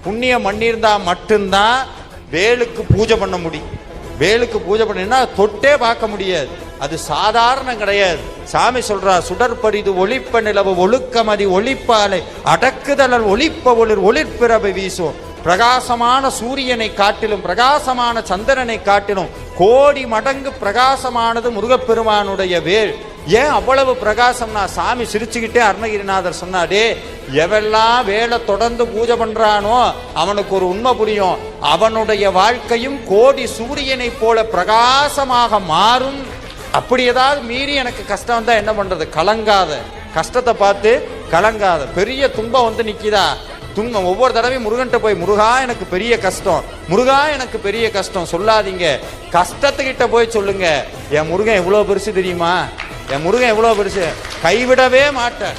புண்ணியம் பண்ணியிருந்தா மட்டும்தான் வேலுக்கு பூஜை பண்ண முடியும். வேலுக்கு பூஜை பண்ணினா தொட்டே பார்க்க முடியாது, அது சாதாரணம் கிடையாது. சாமி சொல்றா, சுடற்பரிது ஒளிப்ப நிலவு ஒழுக்கமதி ஒளிப்பாலை அடக்குதலர் ஒளிப்ப ஒளிர் ஒளிர்பிறவை வீசும். பிரகாசமான சூரியனை காட்டிலும் பிரகாசமான சந்திரனை காட்டிலும் கோடி மடங்கு பிரகாசமானது முருகப்பெருமானுடைய வேல். ஏன் அவ்வளவு பிரகாசம்னா, சாமி சிரிச்சுக்கிட்டே அருணகிரிநாதர் சொன்னாடே, எவெல்லாம் வேலை தொடர்ந்து பூஜை பண்றானோ அவனுக்கு ஒரு உண்மை புரியும், அவனுடைய வாழ்க்கையும் கோடி சூரியனை போல பிரகாசமாக மாறும். அப்படி ஏதாவது மீறி எனக்கு கஷ்டம் வந்தா என்ன பண்றது? கலங்காத, கஷ்டத்தை பார்த்து கலங்காத. பெரிய துன்பம் வந்து நிக்குதா, துன்பம் ஒவ்வொரு தடவையும் முருகன்ட்ட போய், முருகா எனக்கு பெரிய கஷ்டம், முருகா எனக்கு பெரிய கஷ்டம் சொல்லாதீங்க. கஷ்டத்துக்கிட்ட போய் சொல்லுங்க, என் முருகன் எவ்வளவு பெருசு தெரியுமா, என் முருகன் எவ்வளவு பெருசு, கைவிடவே மாட்டேன்.